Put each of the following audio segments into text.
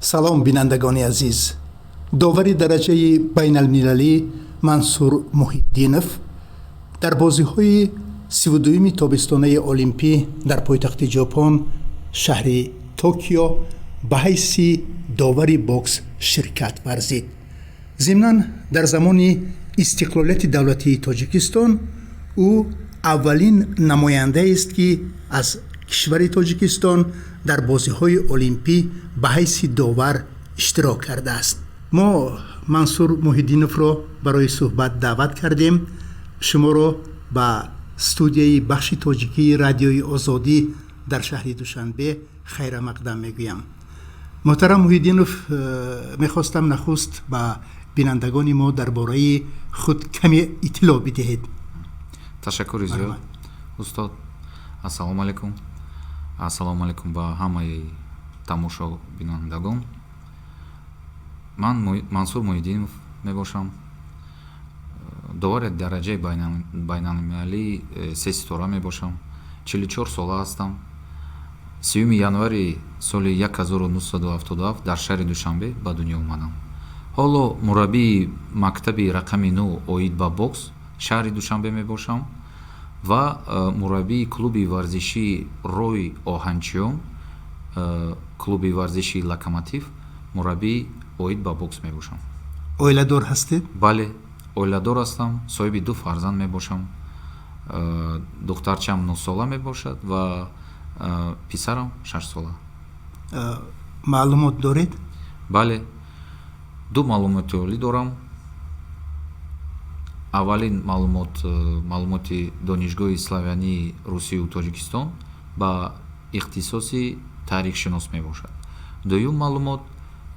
салом бинандагони азиз. довари дараҷаи байналмилалӣ Мансур Муҳиддинов дар бозиҳои 32-уми тобистонаи олимпӣ дар пойтахти ҷопон шаҳри Токио ба ҳайси довари бокс ширкат варзид. зимнан дар замони истиқлолияти давлатии Тоҷикистон ӯ аввалин намояндааст ки аз кишвари Тоҷикистон дар бозиҳои олимпӣ ба ҳайси довар иштирок кардааст. мо Мансур Муҳиддиновро барои суҳбат даъват кардем. шуморо ба студияи бахши тоҷикии Радиои Озодӣ дар шаҳри Душанбе хайрамақдам мегӯям. муҳтарам Муҳиддинов, мехостам нахуст ба бинандагони мо дар бораи худ каме иттилоъ бидиҳед. ташаккури зиёд устод. ассалому алайкум. ассалому алайкум ба ҳамаи тамошобинандагон. ман Мансур Муҳиддинов мебошам. довари дараҷаи байналмилалӣ 3 ситора мебошам. 44 сола ҳастам. 3 январи соли 1977 дар шаҳри Душанбе ба дунё омадам. ҳоло мураббии мактаби рақами 9 оид ба бокс шаҳри Душанбе мебошам ва мураббии клуби варзишии Рои Оҳанчиён, клуби варзишии Локомотив, мураббии оид ба бокс мебошам. оиладор ҳастед? бале, оиладор ҳастам. соҳиби 2 фарзанд мебошам. духтарчам 9 сола мебошад ва писарам 6 сола. маълумот доред? бале, 2 маълумоти олӣ дорам. аввалин маълумоти донишгоҳи славянии Русию Тоҷикистон ба ихтисоси таърихшинос мебошад. дуюм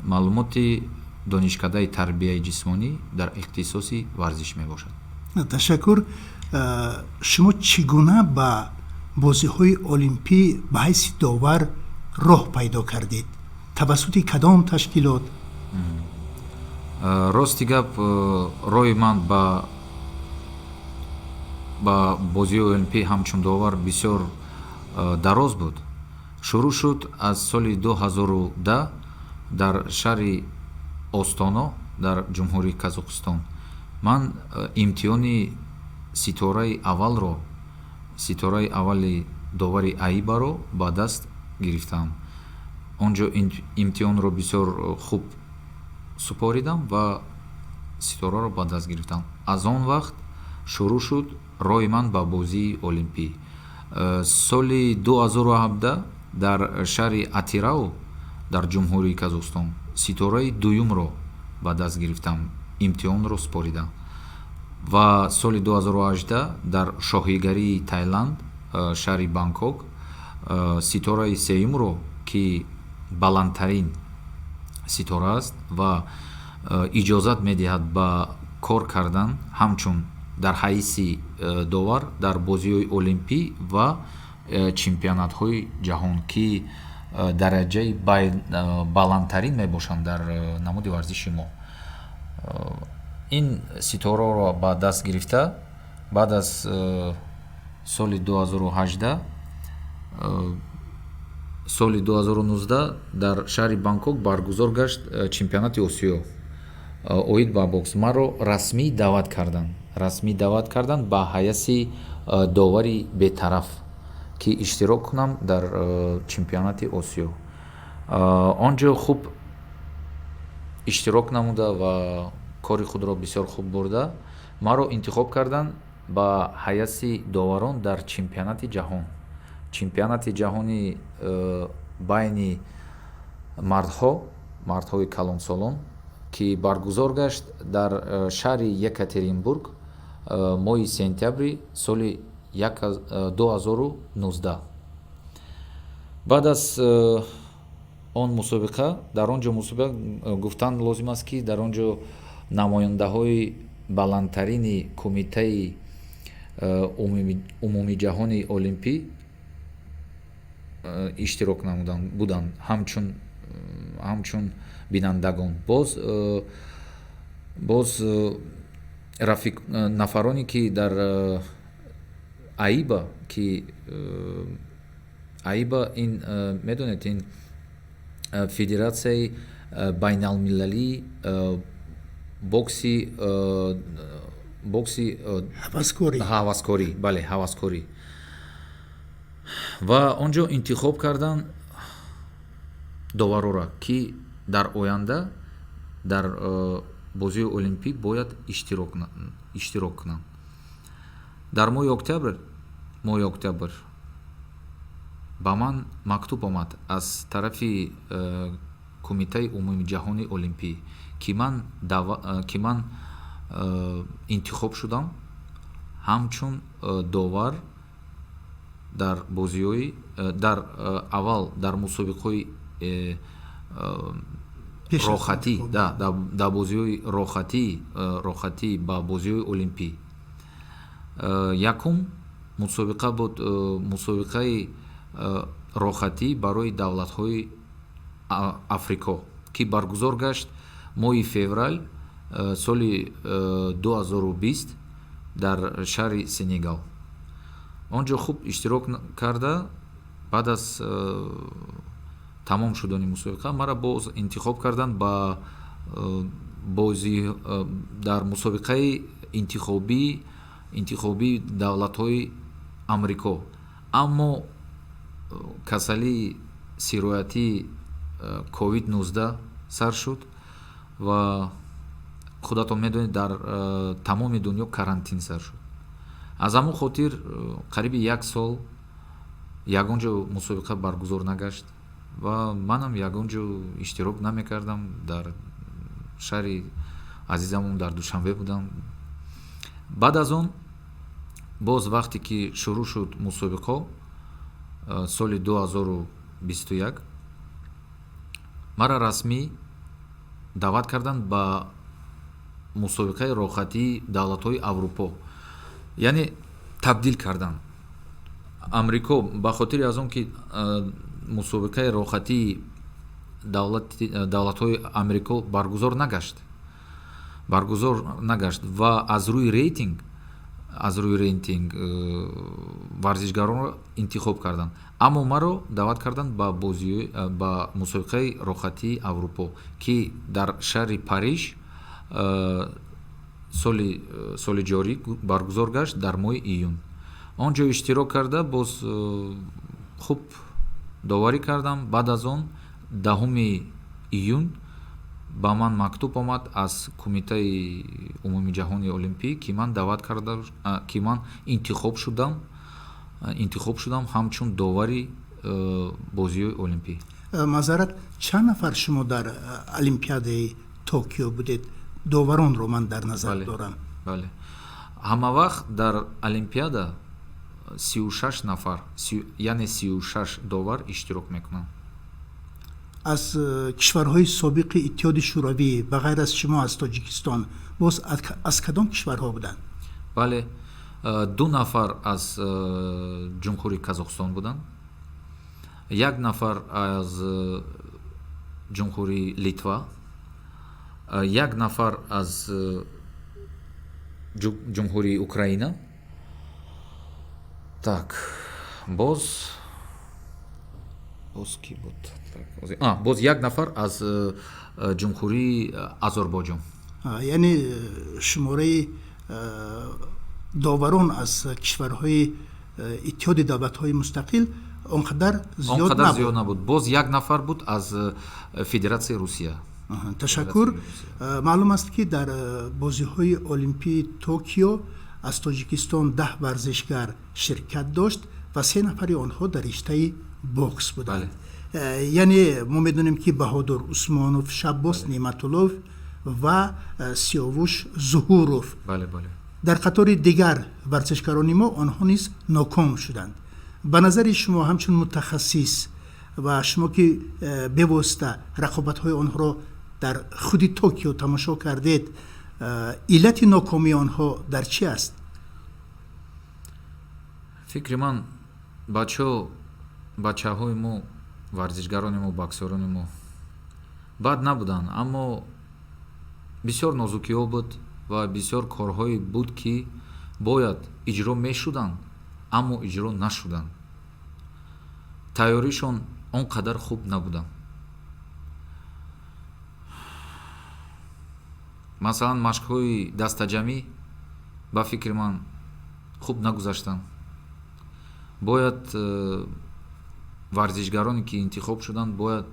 маълумоти донишкадаи тарбияи ҷисмонӣ дар ихтисоси варзиш мебошад. ташаккур. шумо чӣ гуна ба бозиҳои олимпӣ ба ҳайси довар роҳ пайдо кардед? тавассути кадом ташкилот? рости гап, роҳи ман ба бозиҳои олимпӣ ҳамчун довар бисёр дароз буд. шурӯъ шуд аз соли 2010 дар шаҳри Остоно дар ҷумҳурии Казоқистон. ман имтиҳони ситораи аввали довари аибаро ба даст гирифтам. онҷо имтиҳонро бисёр хуб супоридам ва ситораро ба даст гирифтам. аз он вақт шурӯъ шуд роҳи ман ба бозии олимпӣ. соли 2017 дар шаҳри Атирау дар ҷумҳурии Казоқистон ситораи дуюмро ба даст гирифтам, имтиҳонро супоридам. ва соли 2018 дар шоҳигарии Таиланд, шаҳри Бангкок, ситораи сеюмро ки баландтарин ситора аст ва иҷозат медиҳад ба кор кардан ҳамчун дар ҳайси довар дар бозиҳои олимпӣ ва чемпионатҳои ҷаҳон, ки дараҷаи баландтарин мебошанд дар намуди варзиши мо. ин ситораро ба даст гирифта, баъд аз соли 2018 соли 2019 дар шаҳри Бангкок баргузор гашт чемпионати Осиё оид ба бокс. маро расмӣ даъват кардан ба ҳайаси довари бетараф, ки иштирок кунам дар чемпионати Осиё. онҷо хуб иштирок намуда ва кори худро бисёр хуб бурда, маро интихоб кардан ба ҳайаси доварон дар чемпионати ҷаҳони байни мардҳои калонсолон, ки баргузор гашт дар шаҳри Екатеринбург моҳи сентябри соли 2019. баъд аз он мусобиқа, дар он ҷо мусобиқа гуфтан лозим аст, ки дар он ҷо намояндаҳои баландтарини кумитаи умумиҷаҳони олимпӣ иштирок буданд, ҳамчун бинандагон. боз нафароне ки дар аиба ин медонед, ин федератсияи байналмилалӣ бокси ҳаваскорӣ, бале, ҳаваскорӣ. Ва он ҷо интихоб кардан доварора, ки дар оянда дар бозиҳои олимпӣ бояд иштирок кунанд. Дар моҳи октябр ба ман мактуб омад аз тарафи кумитаи умумии ҷаҳонии олимпӣ, ки ман интихоб шудам ҳамчун довар дар бозиҳои аввал дар мусобиқаҳои рохатӣ, дар бозиҳои рохатӣ ба бозиҳои олимпӣ. Якум мусобиқа буд мусобиқаи рохатӣ барои давлатҳои Африко, ки баргузор гашт моҳи феврал соли 2020 дар шаҳри Сенегал. Он ҷо хуб иштирок карда, баъд аз тамом шудани мусобиқа мара боз интихоб кардан ба дар мусобиқаи интихобии давлатҳои Амрико. Аммо касалии сироятии COVID-19 сар шуд ва худатон медонед дар тамоми дунё карантин сар шуд. Аз ҳамон хотир қариби 1 сол ягон ҷо мусобиқа баргузор нагашт ва манам ягон ҷо иштирок намекардам. Дар шаҳри азизамон дар Душанбе будам. Баъд аз он боз вақте ки шурӯъ шуд мусобиқа соли 2021 мара расмӣ даъват кардан ба мусобиқаи рохатии давлатҳои Аврупо, яъне табдил кардан. Амрико ба хотири аз он ки мусобиқаи рохатии давлатҳои Амрико баргузор нагашт ва аз рӯи рейтинг варзишгаронро интихоб кардан. Аммо маро даъват кардан ба мусобиқаи рохатии Аврупо, ки дар шаҳри Париж соли ҷорӣ баргузор гашт дар моҳи июн. Он ҷо иштирок карда боз хуб доварӣ кардам. Баъд аз он 10 июн ба ман мактуб омад аз кумитаи умумии ҷаҳонии олимпӣ, ки ман даъват карда, ки ман интихоб шудам ҳамчун довари бозиҳои олимпӣ. мазарат, чанд нафар шумо дар олимпиадаи Токио будед? доваронро ман дар назар дорам. Бале, ҳама вақт дар олимпиада 36 нафар, яъне 36 довар иштирок мекунанд. аз кишварҳои собиқи иттиҳоди шӯравӣ ба ғайр аз шумо аз Тоҷикистон боз аз кадом кишварҳо буданд? Бале, 2 нафар аз ҷумҳурии Казохстон буданд, 1 нафар аз ҷумҳурии Литва, 1 нафар аз ҷумҳурии Украина. Так, боз ки буд? Боз 1 нафар аз ҷумҳурии Озарбойҷон. яъне шумораи доварон аз кишварҳои иттиҳоди давлатҳои мустақил он қадар зиёд набуд. Боз 1 нафар буд аз Федератсияи Русия. ташаккур. маълум аст ки дар бозиҳои олимпии Токио аз Тоҷикистон 10 варзишгар ширкат дошт ва 3 нафари онҳо дар риштаи бокс буданд. яъне мо медонем ки Баҳодур Усмонов, Шаббос Неъматуллов ва Сиёвуш Зуҳуров дар қатори дигар варзишгарони мо онҳо низ ноком шуданд. ба назари шумо ҳамчун мутахассис ва шумо ки бевосита рақобатҳои онҳоро дар худи Токио тамошо кардед, иллати нокомии онҳо дар чи аст? фикри ман бачаҳои мо, варзишгарони мо, боксёрони мо бад набуданд, аммо бисёр нозукиҳо буд ва бисёр корҳое буд, ки бояд иҷро мешуданд, аммо иҷро нашуданд. тайёришон он қадар хуб набуданд. масалан машқҳои дастаҷамӣ ба фикри ман хуб нагузаштанд. бояд варзишгароне ки интихоб шуданд бояд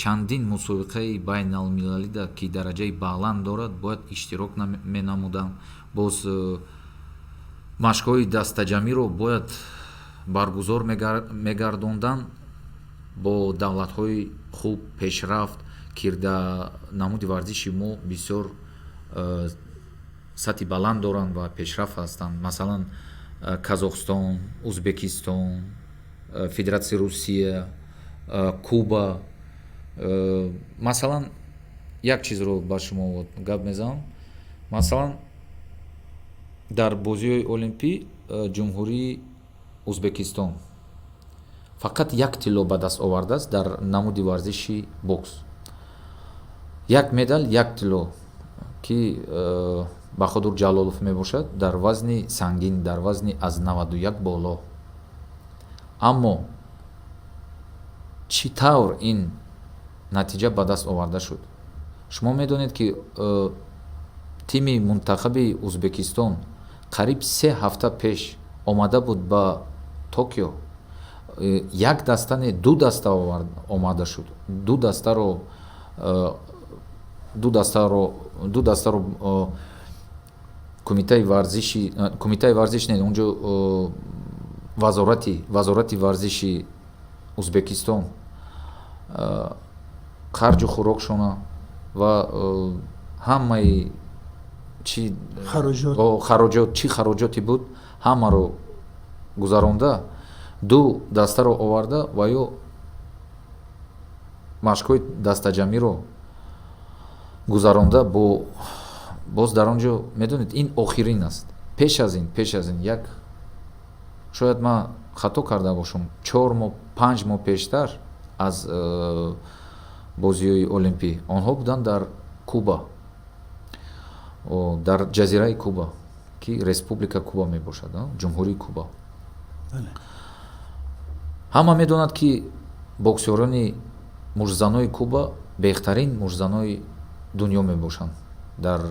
чандин мусобиқаи байналмилалӣ ки дараҷаи баланд дорад бояд иштирок менамуданд. боз машқҳои дастаҷамиро бояд баргузор мегардонданд бо давлатҳои хуб пешрафт кирда намуди варзиши мо бисёр сатҳи баланд доранд ва пешрафт ҳастанд. масалан казохстон, узбекистон, федератсияи Русия, Куба. масалан як чизро ба шумо гап мезанам. масалан дар бозиҳои олимпӣ ҷумҳурии Узбекистон фақат як тилло ба даст овардааст дар намуди варзиши бокс. як медал, як тилло ки Баходур Ҷалолов мебошад дар вазни сангин, дар вазни аз 91 боло. аммо чӣ тавр ин натиҷа ба даст оварда шуд? шумо медонед ки тими мунтахаби Узбекистон қариб 3 ҳафта пеш омада буд ба Токио. як даста не, ду даста омада шуд. ду дастаро кумитаи варзиш не, унҷо вазорати варзиши Узбекистон харҷу хӯрокшона ва ҳамаи чӣ хароҷоти буд ҳамаро гузаронда ду дастаро оварда ва ё машқҳои дастаҷамиро гузаронда бо боз дар он ҷо медонед ин охирин аст. пеш аз ин як шояд ман хато карда бошам 4 моҳ 5 моҳ пештар аз бозиҳои олимпӣ онҳо буданд дар Куба, дар ҷазираи Куба ки республика Куба мебошад, ҷумҳурии Куба. ҳама медонад ки боксёрони мушзанои Куба бехтарин мушзанои дунё мебошанд дар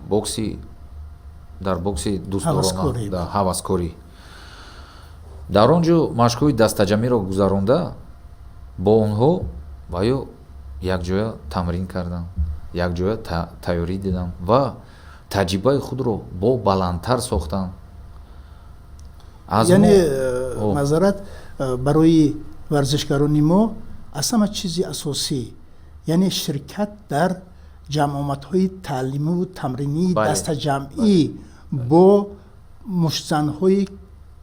бокси дӯстдорона, ҳаваскорӣ. дар он ҷо машқҳои дастаҷамиро гузаронда бо онҳо ва ё якҷоя тамрин кардам, якҷоя тайёрӣ дидам ва таҷрибаи худро бо баландтар сохтам. яъне мазарат барои варзишгарони мо аз ҳама чизи асосӣ яъне ширкат дар ҷамъомадҳои таълимиву тамринии дастаҷамъӣ бо мушзанҳои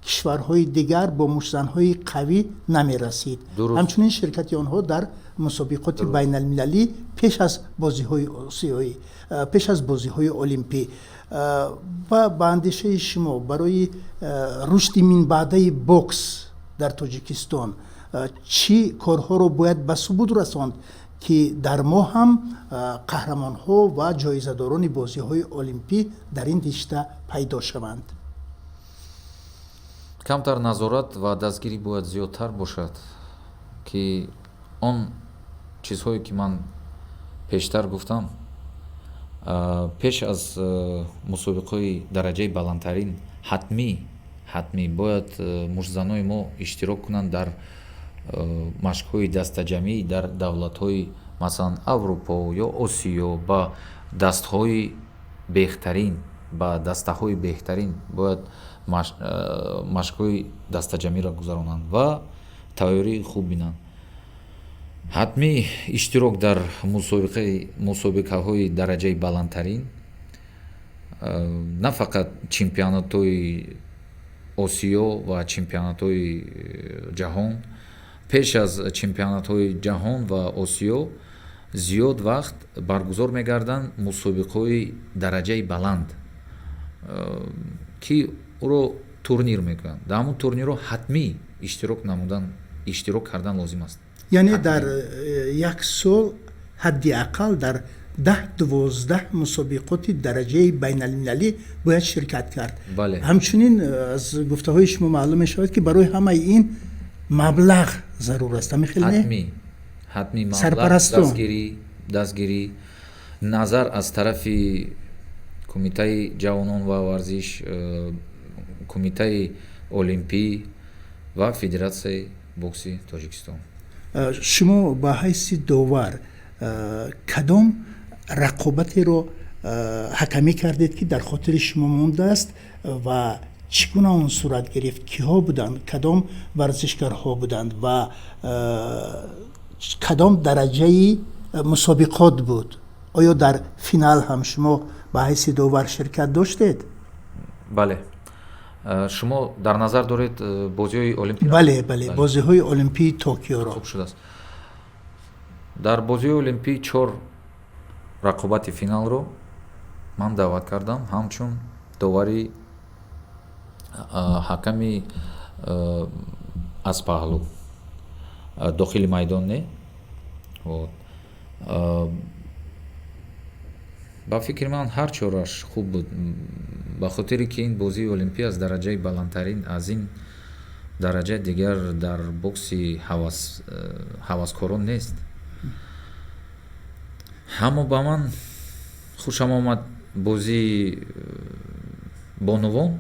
кишварҳои дигар бо мушзанҳои қавӣ намерасид. ҳамчунин ширкати онҳо дар мусобиқоти байналмилалӣ пеш аз бозиҳои олимпӣ ва ба андешаи шумо барои рушди минбаъдаи бокс дар Тоҷикистон чӣ корҳоро бояд ба субут расонд ки дар мо ҳам қаҳрамонҳо ва ҷоизадорони бозиҳои олимпӣ дар ин ришта пайдо шаванд? камтар назорат ва дастгирӣ бояд зиёдтар бошад ки он чизҳое ки ман пештар гуфтам пеш аз мусобиқаи дараҷаи баландтарин ҳатмӣ бояд мушзанои мо иштирок кунанд дар машқҳои дастаҷамӣ дар давлатҳои масалан Аврупо ё Осиё ба дастаҳои беҳтарин бояд машқҳои дастаҷамиро гузаронанд ва тайёрии хуб бинанд. ҳатмӣ иштирок дар мусобиқаҳои дараҷаи баландтарин на фақат чемпионатҳои Осиё ва чемпионатҳои ҷаҳон, пеш аз чемпионатҳои ҷаҳон ва Осиё зиёд вақт баргузор мегарданд мусобиқаҳои дараҷаи баланд ки ӯро турнир мекунанд. дар ҳамон турнирро ҳатмӣ иштирок кардан лозим аст. яъне дар як сол ҳадди ақал дар 10-12 мусобиқоти дараҷаи байналмилалӣ бояд ширкат кард. ҳамчунин аз гуфтаҳои шумо маълум мешавад ки барои ҳамаи ин маблағ зарур аст. ҳатмӣ маблағ, дастгирӣ назар аз тарафи кумитаи ҷавонон ва варзиш, кумитаи олимпии ва федератсияи бокси Тоҷикистон. шумо ба ҳайси довар кадом рақобатеро ҳакамӣ кардед ки дар хотири шумо мондааст ва чӣ гуна он сурат гирифт? Киҳо буданд? Кадом варзишгарҳо буданд ва кадом дараҷаи мусобиқот буд? оё дар финал ҳам шумо ба ҳайси довар ширкат доштед? бале, шумо дар назар доред бозиҳои олимпӣ? бале, бозиҳои олимпии Токиоро. хуб шудааст. дар бозиҳои олимпӣ 4 рақобати финалро ман даъват кардам, ҳамчун довари ҳаками аз паҳлӯ дохили майдон не. ба фикри ман ҳар чораш хуб буд, ба хотире ки ин бозии олимпӣ аз дараҷаи баландтарин, аз ин дараҷа дигар дар бокси ҳаваскорон нест. ҳамо ба ман хушам омад бозии бонувон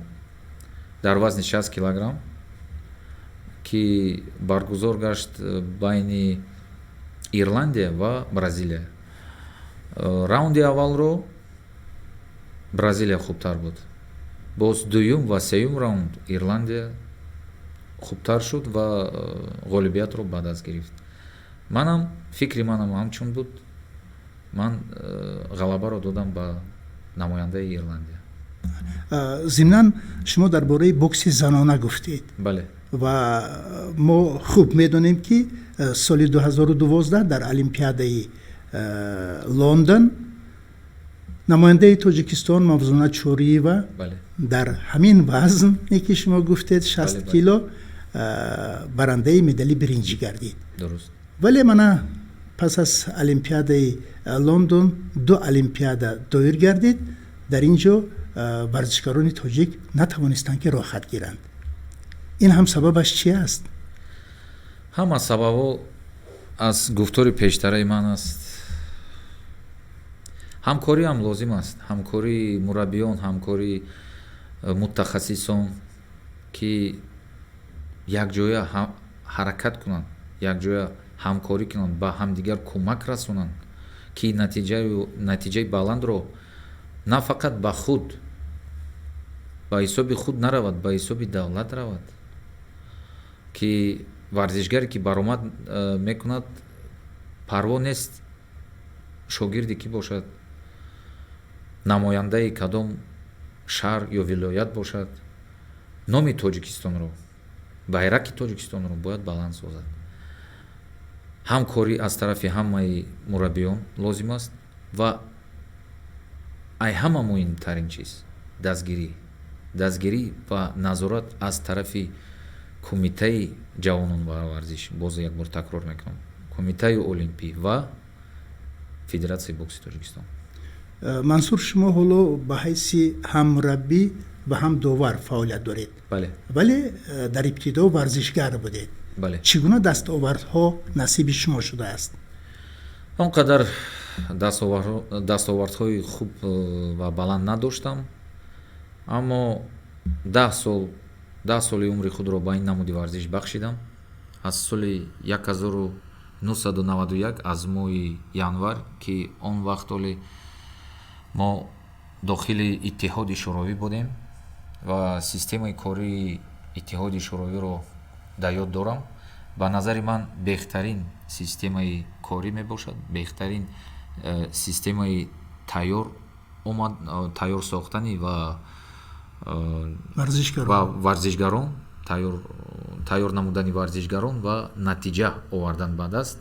дар вазни 60 килограмм ки баргузор гашт байни Ирландия ва Бразилия. раунди аввалро Бразилия хубтар буд, боз дуюм ва сеюм раунд Ирландия хубтар шуд ва ғолибиятро ба даст гирифт. манам фикри манам ҳамчун буд, ман ғалабаро додам ба намояндаи Ирландия. зимнан шумо дар бораи бокси занона гуфтед. бале, ва мо хуб медонем ки соли 2012 дар Олимпиадаи Лондон намояндаи Тоҷикистон Мавзуна Чориева дар ҳамин вазне ки шумо гуфтед 60 кило барандаи медали биринҷӣ гардид. дуруст. вале мана пас аз Олимпиадаи Лондон 2 Олимпиада доир гардид. дар ин ҷо варзишгарони тоҷик натавонистанд ки роҳат гиранд. ин ҳам сабабаш чӣ аст? ҳама сабабо аз гуфтори пештараи ман аст. ҳамкорӣ ҳам лозим аст, ҳамкории мураббиён, ҳамкории мутахассисон ки якҷоя ҳаракат кунанд, якҷоя ҳамкорӣ кунанд, ба ҳамдигар кӯмак расонанд ки натиҷаи баландро на фақат ба худ, ба ҳисоби худ наравад, ба ҳисоби давлат равад, ки варзишгаре ки баромад мекунад парво нест шогирде ки бошад, намояндаи кадом шаҳр ё вилоят бошад, номи Тоҷикистонро, байраки Тоҷикистонро бояд баланд созад. ҳамкорӣ аз тарафи ҳамаи мураббиён лозим аст ва ай ҳама муҳимтарин чиз дастгирӣ ва назорат аз тарафи кумитаи ҷавонон ва варзиш, боз якбор такрор мекунам, кумитаи олимпӣ ва федератсияи бокси Тоҷикистон. мансур, шумо ҳоло ба ҳайси ҳам мураббӣ ва ҳам довар фаъолият доред. бале, вале дар ибтидо варзишгар будед. бале. чӣ гуна дастовардҳо насиби шумо шудааст? он қадар дастовардҳои хуб ва баланд надоштам, аммо 10 соли умри худро ба ин намуди варзиш бахшидам. аз соли 1991 аз моҳи январ ки он вақт оли мо дохили иттиҳоди шӯровӣ будем ва системаи кории иттиҳоди шӯровиро дар ёд дорам. ба назари ман беҳтарин системаи корӣ мебошад, беҳтарин системаи тайёр сохтани ва варзишгарон, тайёр намудани варзишгарон ва натиҷа овардан ба даст,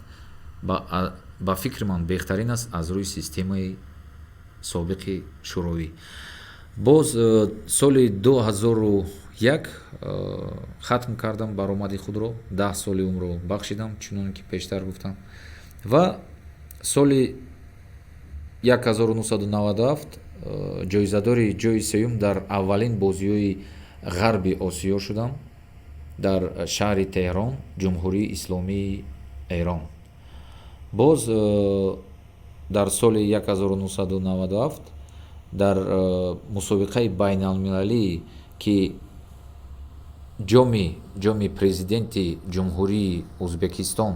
ба фикри ман беҳтарин аст аз рӯи системаи собиқи шӯровӣ. боз соли 2001 хатм кардам баромади худро, 10 соли умрро бахшидам, чунон ки пештар гуфтам, ва соли 1997 ҷоизадори ҷои сеюм дар аввалин бозиҳои ғарби осиё шудам дар шаҳри Теҳрон, ҷумҳурии исломии Эрон. боз дар соли 1997 дар мусобиқаи байналмилалӣ ки ҷоми президенти ҷумҳурии Узбекистон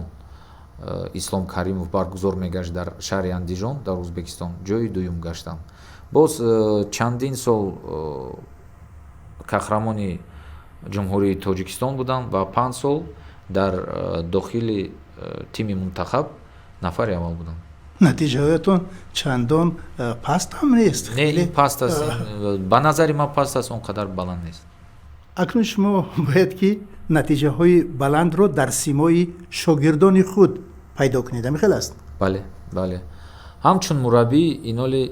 Ислом Каримов баргузор мегашт дар шаҳри Андижон дар Узбекистон, ҷои дуюм гаштам. боз чандин сол қаҳрамони ҷумҳурии Тоҷикистон будам ва 5 сол дар дохили тими мунтахаб нафари аввал будам. натиҷаҳоятон чандон паст ҳам нест. Не, ин паст аст, ба назари ман паст аст, он қадар баланд нест. акнун шумо бояд ки натиҷаҳои баландро дар симои шогирдони худ пайдо кунед, ҳамин хел аст? бале бале, ҳамчун мураббӣ иноли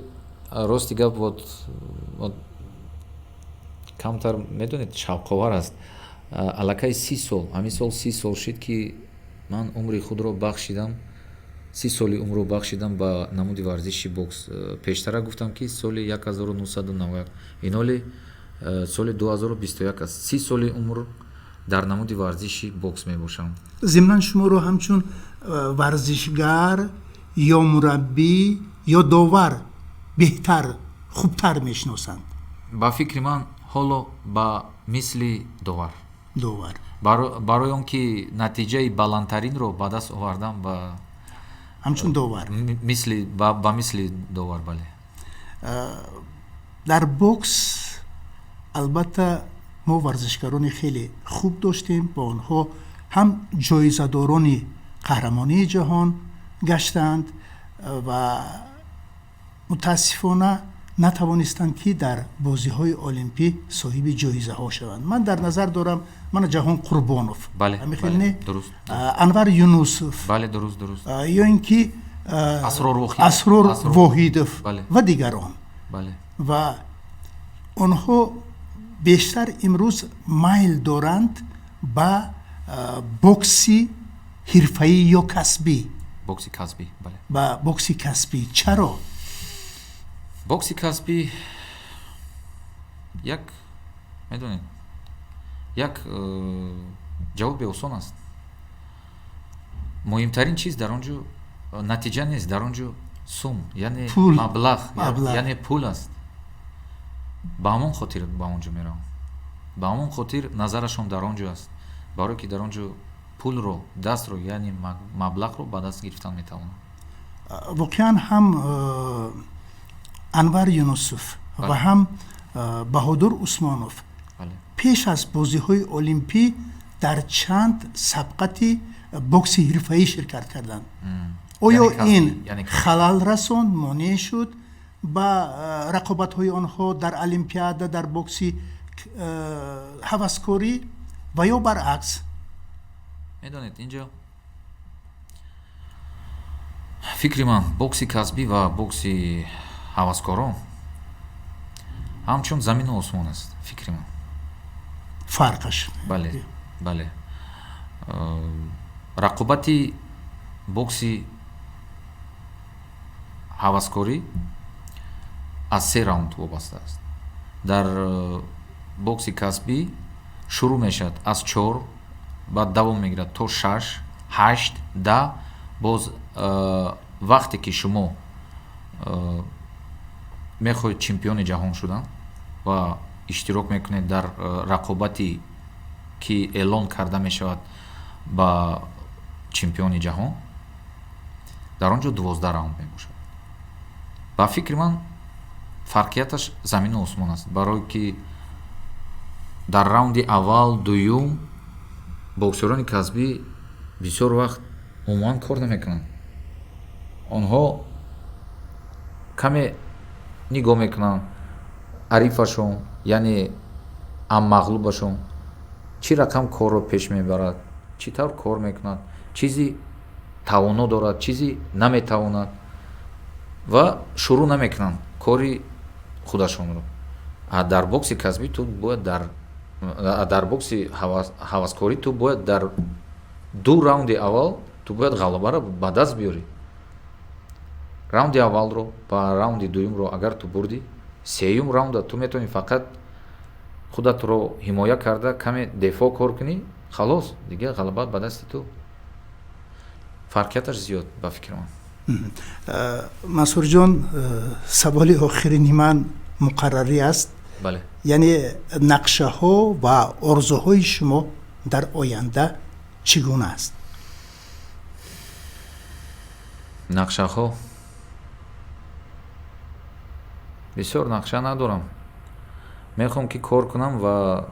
рости гап камтар медонед шавқовар аст. Аллакай 30 сол, ҳамин сол 30 сол шид ки ман умри худро бахшидам, 30 соли умрро бахшидам ба намуди варзиши бокс. Пештара гуфтам ки соли 1991, иноли соли 2021 аст. 30 соли умр дар намуди варзиши бокс мебошам. зимнан шуморо ҳамчун варзишгар ё мураббӣ ё довар беҳтар, хубтар мешиносанд? ба фикри ман ҳоло ба мисли довар, барои он ки натиҷаи баландтаринро ба даст овардам ба ҳамчун довар, ба мисли довар. бале, дар бокс албатта мо варзишгарони хеле хуб доштем, ба онҳо ҳам ҷоизадорони қаҳрамонии ҷаҳон гаштанд ва мутаассифона натавонистанд ки дар бозиҳои олимпӣ соҳиби ҷоизаҳо шаванд. ман дар назар дорам мана ҷаҳон қурбонов, ҳамин не анвар юнусов, ё ин ки асрор воҳидов ва дигарон. ва онҳо бештар имрӯз майл доранд ба бокси ҳирфаӣ ё касбӣ, ба бокси касбӣ. чаро? бокси касбӣ як ҷавоби осон аст. муҳимтарин чиз дар он ҷо натиҷа нест, дар он ҷо сум, яъне маблағ, яъне пул аст. ба ҳамон хотир ба он ҷо меравам, ба ҳамон хотир назарашон дар он ҷо аст, барое ки дар он ҷо пулро, дастро, яъне маблағро ба даст гирифтан метавонад. воқеан ҳам анвар юнусов ва ҳам баҳодур усмонов пеш аз бозиҳои олимпӣ дар чанд сабқати бокси ҳирфаӣ ширкат карданд. оё ин халал расонд, монеъ шуд ба рақобатҳои онҳо дар олимпиада дар бокси ҳаваскорӣ ва ё баръакс? медонед, инҷо фикри ман бокси касбӣ ва бокси ҳаваскорон ҳамчун замину осмон аст. фикри ман фарқаш. бале рақобати бокси ҳаваскорӣ аз 3 раунд вобаста аст. дар бокси касбӣ шурӯъ мешавад аз 4, баъд давом мегирад то 6, 8, 10. боз вақте ки шумо мехоҳед чемпиони ҷаҳон шудан ва иштирок мекунед дар рақобати ки эълон карда мешавад ба чемпиони ҷаҳон, дар он ҷо 12 раунд мебошад. ба фикри ман фарқияташ замину осмон аст, барое ки дар раунди аввал, дуюм боксёрони касбӣ бисёр вақт умуман кор намекунанд. онҳо каме нигоҳ мекунанд арифашон, яъне аммағлубашон чӣ рақам корро пеш мебарад, чӣ тавр кор мекунад, чизи тавоно дорад, чизи наметавонад ва шурӯъ намекунанд кори худашонро. дар бокси касбӣ ту бояд дар бокси ҳаваскорӣ ту бояд дар 2 раунди аввал ту бояд ғалабаро ба даст биёрӣ. раунди аввалро ба раунди дуюмро агар ту бурдӣ, сеюм раунда ту метавонӣ фақат худатро ҳимоя карда каме дефоъ кор кунӣ, халос, дига ғалаба ба дасти ту. фарқияташ зиёд ба фикри ман. мансур ҷон, саволи охирини ман муқаррарӣ аст. бале, яъне нақшаҳо ва орзуҳои шумо дар оянда чӣ гуна аст? нақшаҳо бисёр нақша надорам. мехоҳам ки кор кунам ва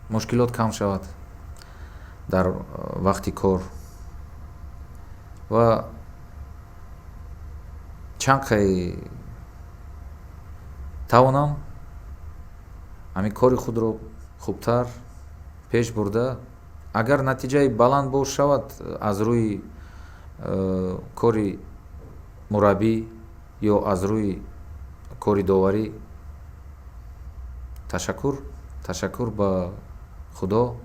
мушкилот кам шавад дар вақти кор ва чанд қай тавонам ҳамин кори худро хубтар пеш бурда, агар натиҷаи баланд бош шавад аз рӯи кори мураббӣ ё аз рӯи кори доварӣ, ташаккур ба худо.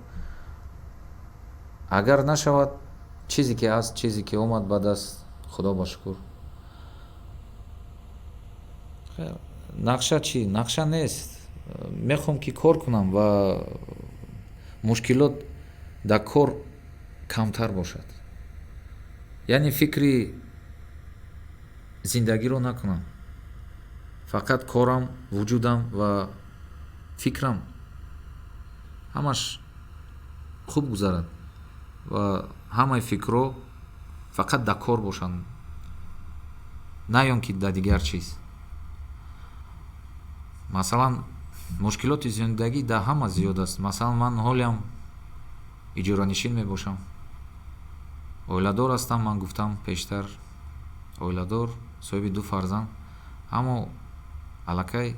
агар нашавад, чизе ки аст, чизе ки омад ба даст, худо ба шукр. нақша чӣ? нақша нест. мехоҳам ки кор кунам ва мушкилот дар кор камтар бошад. яъне фикри зиндагиро накунам. фақат корам, вуҷудам ва фикрам ҳамаш хуб гузарад ва ҳамаи фикрҳо фақат дар кор бошанд, на ён ки дар дигар чиз. масалан, мушкилоти зиндагӣ дар ҳама зиёд аст. масалан, ман ҳолиам иҷоранишин мебошам, оиладор ҳастам. ман гуфтам пештар, оиладор, соҳиби 2 фарзанд, аммо аллакай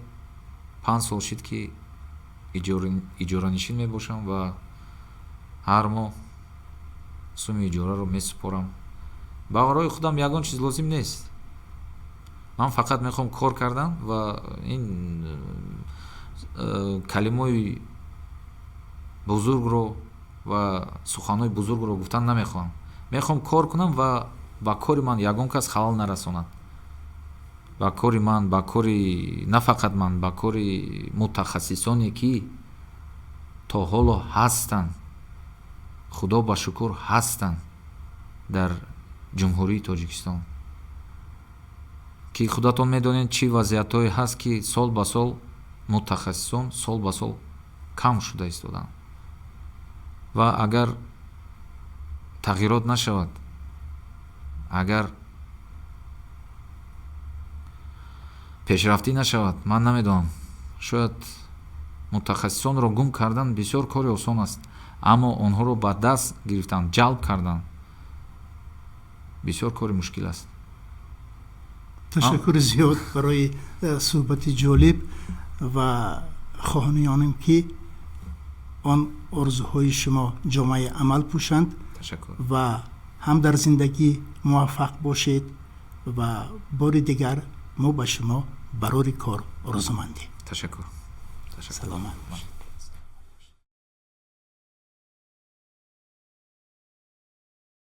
5 сол шид ки иҷоранишин мебошам ва ҳар моҳ суми иҷораро месупорам. ба орои худам ягон чиз лозим нест. ман фақат мехоҳам кор кардан ва ин калимаҳои бузургро ва суханҳои бузургро гуфтан намехоҳам. мехоҳам кор кунам ва ба кори ман ягон кас халал нарасонад. ба кори ман, ба кори на фақат ман, ба кори мутахассисоне ки то ҳоло ҳастанд, худо ба шукр ҳастанд дар ҷумҳурии Тоҷикистон, ки худатон медонед чӣ вазъиятҳое ҳаст ки сол ба сол мутахассисон сол ба сол кам шуда истоданд. ва агар тағйирот нашавад, агар пешрафтӣ нашавад, ман намедонам, шояд мутахассисонро гум кардан бисёр кори осон аст, аммо онҳоро ба даст гирифтан, ҷалб кардан бисёр кори мушкил аст. ташаккури зиёд барои суҳбати ҷолиб ва хоҳам меёнем ки он орзуҳои шумо ҷомаи амал пӯшанд ва ҳам дар зиндагӣ муваффақ бошед ва бори дигар мо ба шумо барори кор орзумандем. ташаккур. саломат бошед.